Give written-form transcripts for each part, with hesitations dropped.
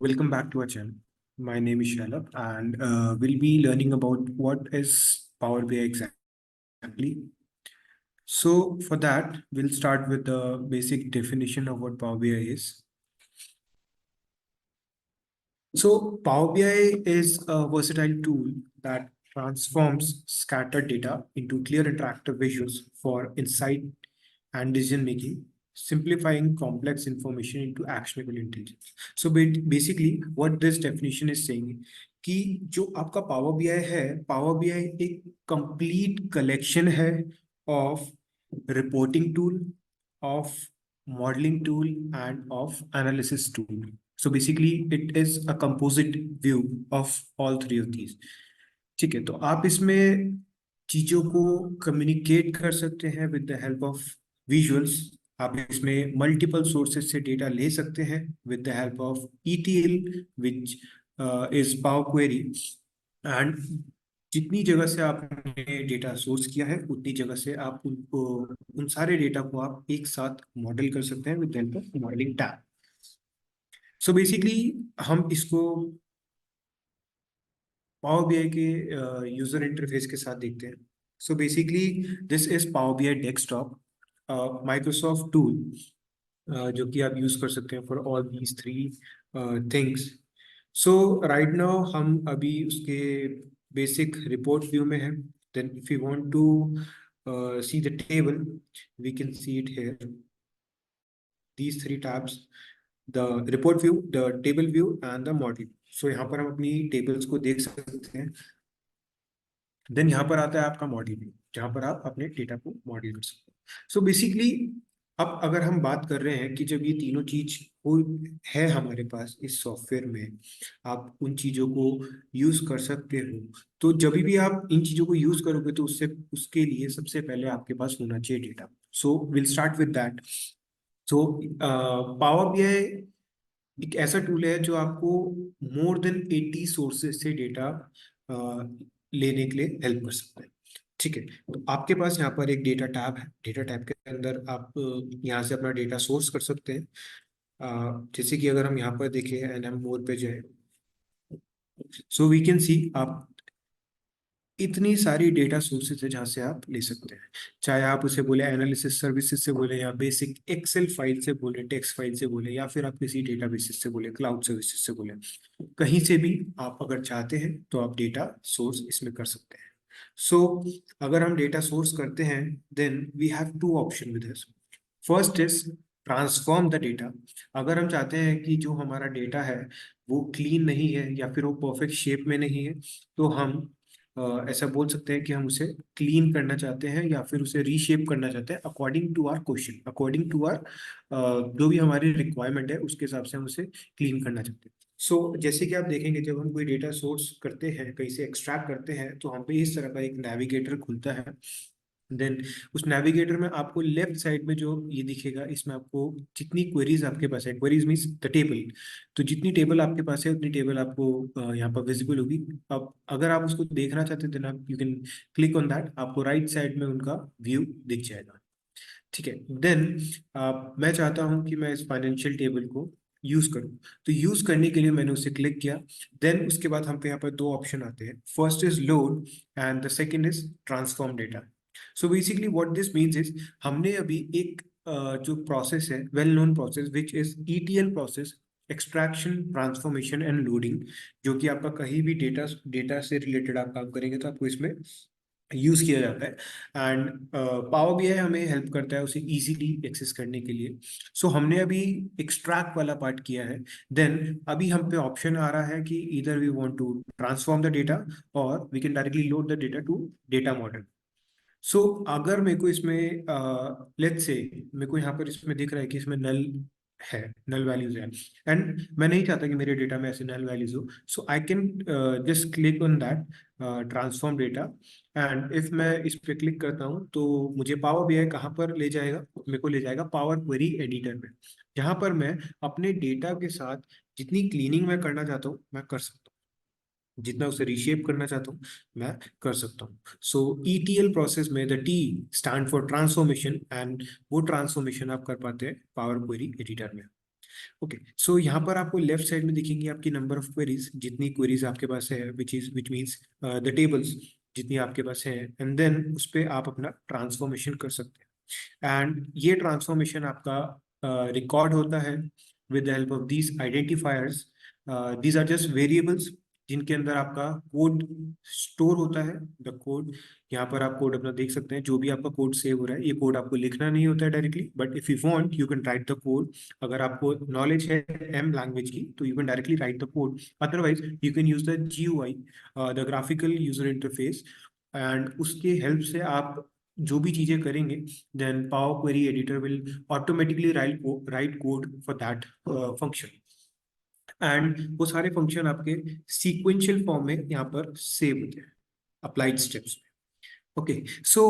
Welcome back to our channel. My name is Shalab, and we'll be learning about what is Power BI exactly. So, for that, we'll start with the basic definition of what Power BI is. So, Power BI is a versatile tool that transforms scattered data into clear interactive visuals for insight and decision making, simplifying complex information into actionable intelligence. So basically what this definition is saying कि जो आपका power BI है, power BI एक complete collection है of reporting tool, of modelling tool end of analysis tool. So basically it is a composite view of all three of these. ठीक है, तो आप इसमें चीजों को कम्युनिकेट कर सकते हैं with the help of visuals. आप इसमें मल्टीपल सोर्सेज से डेटा ले सकते हैं with the help of ETL which is power query. And जितनी जगह से आपने डेटा सोर्स किया है उतनी जगह से आप उनको उन सारे डेटा को आप एक साथ मॉडल कर सकते हैं with the help of modelling tab. So basically हम इसको पावर बीआई के यूजर इंटरफेस के साथ देखते हैं. So basically this is power BI desktop, Microsoft tool जो कि आप यूज कर सकते हैं for all these three things. So right now हम अभी उसके बेसिक रिपोर्ट व्यू में हैं. Then if you want to see the table, we can see it here, these three tabs: the report view, the table view and the model. So यहाँ पर हम अपनी tables को देख सकते हैं. देन यहाँ पर आता है आपका मॉडल व्यू, जहाँ पर आप अपने डेटा को मॉडल कर सकते हैं. सो बेसिकली अब अगर हम बात कर रहे हैं कि जब ये तीनों चीज हो है हमारे पास इस सॉफ्टवेयर में, आप उन चीजों को यूज कर सकते हो. तो जब भी आप इन चीजों को यूज करोगे तो उससे उसके लिए सबसे पहले आपके पास होना चाहिए data. So will start with that. So power BI एक ऐसा टूल है जो आपको मोर देन 80 सोर्सेज से डेटा लेने के लिए हेल्प कर सकता है. ठीक है, तो आपके पास यहाँ पर एक डेटा टैब है. डेटा टैब के अंदर आप यहाँ से अपना डेटा सोर्स कर सकते हैं. जैसे कि अगर हम यहाँ पर देखें एनएम मोर पे जाए, सो वी कैन सी आप इतनी सारी डेटा सोर्सेज है जहाँ से आप ले सकते हैं. चाहे आप उसे बोले एनालिसिस सर्विसेज से बोले, या बेसिक एक्सेल फाइल से बोले, टेक्स्ट फाइल से बोले, या फिर आप किसी डेटा बेसिस से बोले, क्लाउड सर्विसेज से बोले, कहीं से भी आप अगर चाहते हैं तो आप डेटा सोर्स इसमें कर सकते हैं. सो अगर हम डेटा सोर्स करते हैं then we have two option with this. First is transform the data. अगर हम चाहते हैं कि जो हमारा डेटा है वो क्लीन नहीं है या फिर वो परफेक्ट शेप में नहीं है, तो हम ऐसा बोल सकते हैं कि हम उसे क्लीन करना चाहते हैं या फिर उसे रीशेप करना चाहते हैं according to our question, according to our जो भी हमारी रिक्वायरमेंट है उसके हिसाब से हम उसे क्लीन करना चाहते हैं. सो जैसे कि आप देखेंगे जब हम कोई डेटा सोर्स करते हैं, कहीं से एक्सट्रैक्ट करते हैं, तो हम पे इस तरह का एक नेविगेटर खुलता है. देन उस नेविगेटर में आपको लेफ्ट साइड में जो ये दिखेगा, इसमें आपको जितनी क्वेरीज आपके पास है, क्वेरीज मीन्स द टेबल, तो जितनी टेबल आपके पास है उतनी टेबल आपको यहाँ पर विजिबल होगी. अब अगर आप उसको देखना चाहते हैं तो you can click on that, आपको राइट साइड में उनका व्यू दिख जाएगा. ठीक है, देन मैं चाहता हूँ कि मैं इस फाइनेंशियल टेबल को यूज करूँ. तो यूज करने के लिए मैंने उसे क्लिक किया. देन उसके बाद हम पे यहाँ पर दो ऑप्शन आते हैं. First is load and the second is transform data. So basically what this means is हमने अभी एक जो प्रोसेस है, well known process which is ETL process, extraction transformation and loading, जो कि आपका कहीं भी डेटा डेटा से रिलेटेड आप काम करेंगे तो आपको इसमें यूज किया जाता है. एंड पावर बीआई हमें हेल्प करता है उसे इजीली एक्सेस करने के लिए. सो हमने अभी एक्सट्रैक्ट वाला पार्ट किया है. देन अभी हम पे ऑप्शन आ रहा है कि इधर we want to transform the data और we can directly load the data to data model. So अगर मेरे को इसमें लेट्स से मेरे को यहाँ पर इसमें दिख रहा है कि इसमें नल है, नल वैल्यूज है, एंड मैं नहीं चाहता कि मेरे डेटा में ऐसे नल वैल्यूज हो. So I can just click on that transform data. And if मैं इस पे क्लिक करता हूँ तो मुझे पावर बीआई कहाँ पर ले जाएगा, मेरे को ले जाएगा पावर क्वेरी एडिटर में, जहाँ पर मैं अपने डेटा के साथ जितनी क्लीनिंग मैं करना चाहता हूँ मैं कर सकता हूँ, जितना उसे रिशेप करना चाहता हूँ मैं कर सकता हूँ. सो ईटीएल प्रोसेस में the T stand for transformation, and वो ट्रांसफॉर्मेशन आप कर पाते हैं पावर क्वेरी एडिटर में. ओके, सो यहाँ पर आपको लेफ्ट साइड में दिखेंगी आपकी नंबर ऑफ क्वेरीज, जितनी क्वेरीज आपके पास है, विच मीन्स द टेबल्स जितनी आपके पास है, एंड देन उस पे आप अपना ट्रांसफॉर्मेशन कर सकते हैं। एंड ये ट्रांसफॉर्मेशन आपका रिकॉर्ड होता है with the help of these identifiers. These are just variables जिनके अंदर आपका कोड स्टोर होता है। द कोड, यहाँ पर आप कोड अपना देख सकते हैं, जो भी आपका कोड सेव हो रहा है, ये कोड आपको लिखना नहीं होता है directly, but if you want you can write the code. अगर आपको नॉलेज है एम लैंग्वेज की तो you can directly write the code, otherwise you can use the GUI, the graphical user interface, and उसके हेल्प से आप जो भी चीजें करेंगे, then power query editor will automatically write code for that function, and वो सारे फंक्शन आपके सीक्वेंशियल फॉर्म में यहाँ पर सेव होते हैं applied steps. Okay, so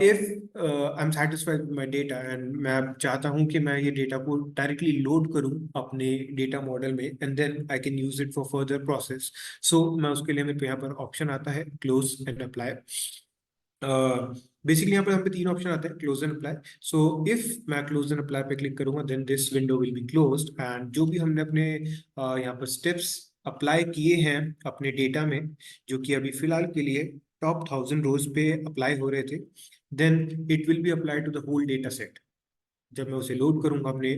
if I am satisfied with my data and मैं चाहता हूं कि मैं ये डेटा को डायरेक्टली लोड करूं अपने डेटा मॉडल में, and then I can use it for further process. So मैं उसके लिए, मेरे पे यहाँ पर ऑप्शन आता है क्लोज एंड अप्लाई। बेसिकली यहाँ पर हम पे तीन ऑप्शन आते हैं, close and apply. So if मैं क्लोज एंड अप्लाई पे क्लिक करूंगा, then this window will be closed, and जो भी हमने अपने यहाँ पर स्टेप्स अप्लाई किए हैं अपने डेटा में, जो कि अभी फिलहाल के लिए टॉप 1000 रोज पे अप्लाई हो रहे थे, then it will be apply to the whole data set. जब मैं उसे लोड करूंगा अपने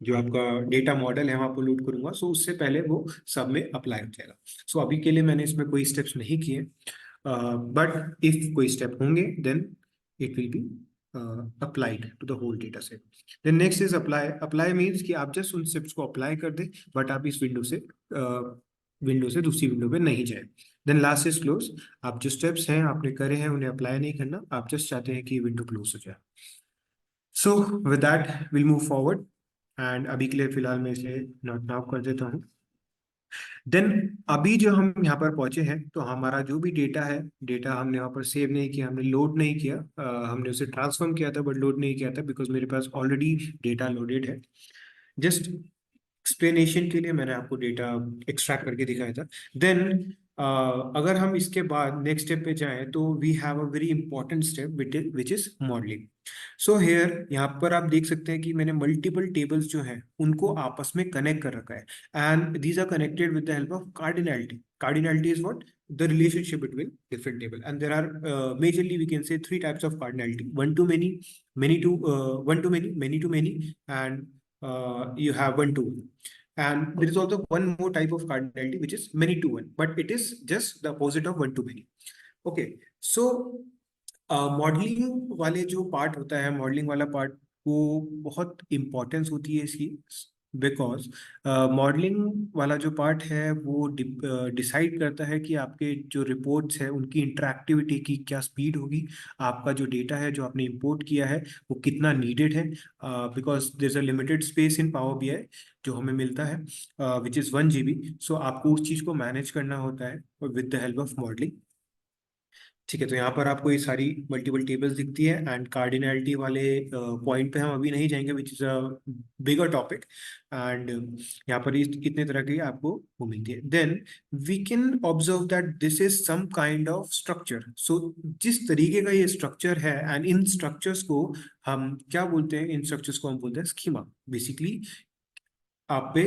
जो आपका डेटा मॉडल है वहां पर लोड करूंगा, सो उससे पहले वो सब में अप्लाई हो जाएगा। सो अभी के लिए मैंने इसमें कोई स्टेप्स नहीं किए, बट इफ कोई स्टेप होंगे then it will be applied to the whole data set. Then next is apply. Apply means कि आप जस्ट उन स्टेप्स को अप्लाई कर दे, बट आप इस विंडो से दूसरी विंडो पे नहीं जाए। Then last is close. आप जो स्टेप्स हैं आपने करे हैं उन्हें अप्लाई नहीं करना, आप जस्ट चाहते हैं कि विंडो क्लोज हो जाए। So with that will move forward, and अभी के लिए फिलहाल मैं इसे नॉट नाउ कर देता हूँ। देन अभी जो हम यहाँ पर पहुंचे हैं, तो हमारा जो भी डेटा है, डेटा हमने यहाँ पर सेव नहीं किया, हमने लोड नहीं किया, हमने उसे ट्रांसफॉर्म किया था बट लोड नहीं किया था, बिकॉज मेरे पास ऑलरेडी डेटा लोडेड है। जस्ट एक्सप्लेनेशन के लिए मैंने आपको डेटा एक्सट्रैक्ट करके दिखाया था। देन अगर हम इसके बाद नेक्स्ट स्टेप पे जाएं, तो we have a very important step which is modelling. So here, यहाँ पर आप देख सकते हैं कि मैंने मल्टीपल टेबल्स जो हैं उनको आपस में कनेक्ट कर रखा है, and these are connected with the help of cardinality. Cardinality is what? The relationship between different table, and there are majorly we can say three types of cardinality: one to many, many to one to many to many, and you have one to one. And there is also one more type of cardinality which is many to one, but it is just the opposite of one to many. Okay, so modelling वाले जो part होता है, modelling वाला part को बहुत importance होती है इसकी, बिकॉज मॉडलिंग वाला जो पार्ट है वो डिसाइड करता है कि आपके जो रिपोर्ट्स है उनकी इंटरैक्टिविटी की क्या स्पीड होगी, आपका जो डेटा है जो आपने इंपोर्ट किया है वो कितना नीडेड है, because there is a limited space in power BI जो हमें मिलता है, विच इज़ 1 GB। सो आपको उस चीज़ को मैनेज करना होता है with the help of modelling. ठीक है, तो यहाँ पर आपको ये सारी मल्टीपल टेबल्स दिखती है, एंड कार्डिनलिटी वाले पॉइंट पे हम अभी नहीं जाएंगे, which is a bigger topic. And यहाँ पर इतने तरह की आपको वो मिलती है। Then we can observe that this is some kind of structure. So जिस तरीके का ये स्ट्रक्चर है, एंड इन स्ट्रक्चर्स को हम क्या बोलते हैं? इन स्ट्रक्चर्स को हम बोलते हैं स्कीमा। बेसिकली आप पे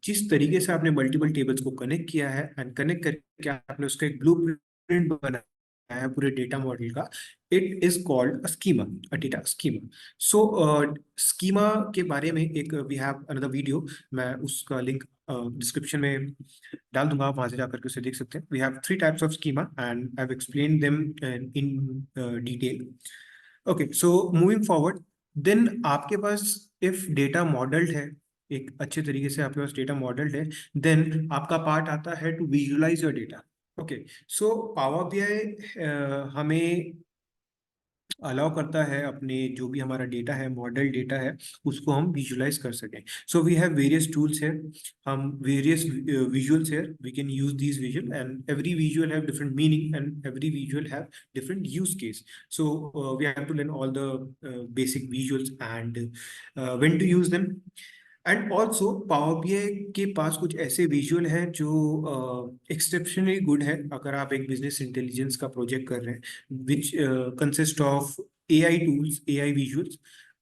जिस तरीके से आपने मल्टीपल टेबल्स को कनेक्ट किया है, एंड कनेक्ट करके आपने उसका एक ब्लूप्रिंट बनाया है पूरे डेटा मॉडल का, it is called a schema, a data schema. So schema के बारे में एक वी हैव अनदर वीडियो, मैं उसका लिंक डिस्क्रिप्शन में डाल दूंगा, आप वहां से जाकर के उसे देख सकते हैं। We have three types of schema and I have explain them in detail. Okay, so moving forward, then आपके पास इफ डेटा मॉडल्ड है, एक अच्छे तरीके से आपके पास डेटा मॉडल्ड है, देन आपका पार्ट आता है to visualise your data. Okay, so power BI हमें अलाउ करता है अपने जो भी हमारा डेटा है, मॉडल डेटा है, उसको हम विजुअलाइज कर सकें। So we have various tools है, हम वेरियस विजुअल्स है, we can use these visual, and every visual have different meaning and every visual have different use case. So we have to learn all the basic visuals and when to use them. And also power BI के पास कुछ ऐसे visual हैं जो exceptionally good है अगर आप एक business intelligence का प्रोजेक्ट कर रहे हैं, which consist of AI tools, AI visuals.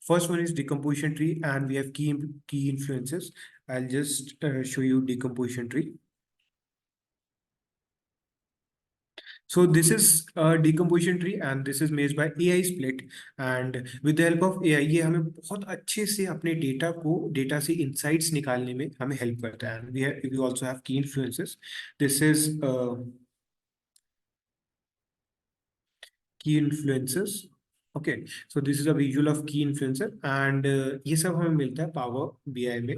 First one is decomposition tree, and we have key influences. I'll just show you decomposition tree. So this is a decomposition tree and this is made by AI split, and with the help of AI ये हमें बहुत अच्छे से अपने data से insights निकालने में हमें help करता है. And we also have key influences. This is key influences. Okay, so this is a visual of key influencer, and ये सब हमें मिलता है Power BI में.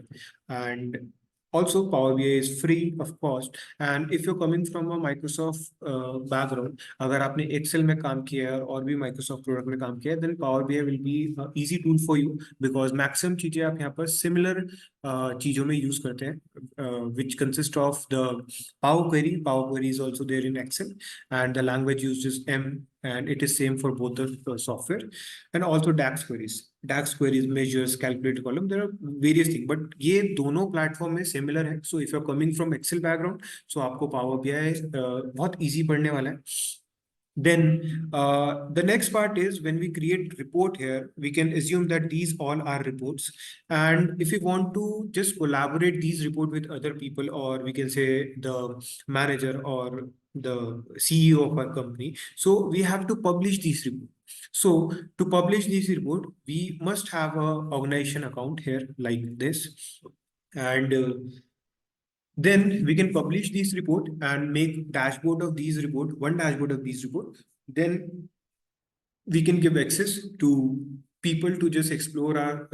And also Power BI is free of cost. And if you're coming from a Microsoft background, अगर आपने Excel में काम किया है और भी Microsoft प्रोडक्ट में काम किया है, then Power BI will be a easy tool for you, because maximum चीजें आप यहाँ पर similar चीजों में यूज करते हैं, which consist of the Power Query. Power Query is also there in Excel, and the language used is M, and it is same for both the software. And also DAX queries. DAX queries measures, calculate column. There are various things, but ये दोनों platform में similar है. So if you're coming from Excel background, so आपको Power BI बहुत easy पढ़ने वाला है. Then the next part is when we create report here, we can assume that these all are reports. And if we want to just collaborate these report with other people, or we can say the manager or the CEO of our company, so we have to publish these report. So to publish these report, we must have a organization account here like this. And then we can publish these report and make dashboard of these report, one dashboard of these report. Then we can give access to people to just explore our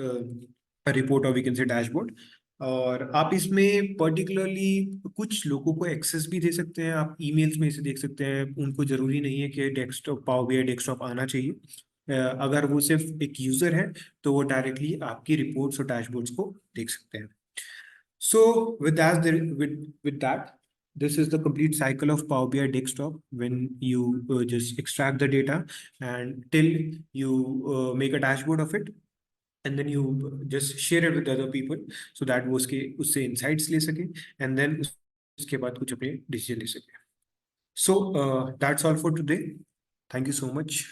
a report, or we can say dashboard. और आप इसमें particularly कुछ लोगों को access भी दे सकते हैं, आप ईमेल्स में इसे देख सकते हैं. उनको जरूरी नहीं है कि डेस्कटॉप पावर बीआई डेस्कटॉप आना चाहिए. अगर वो सिर्फ एक यूजर है तो वो डायरेक्टली आपकी रिपोर्ट्स और डैशबोर्ड्स को देख सकते हैं. So with that, this is the complete cycle of Power BI desktop. When you just extract the data and till you make a dashboard of it, and then you just share it with other people so that वो उससे insights ले सके, and then उसके बाद कुछ अपने decision ले सके. So that's all for today. Thank you so much.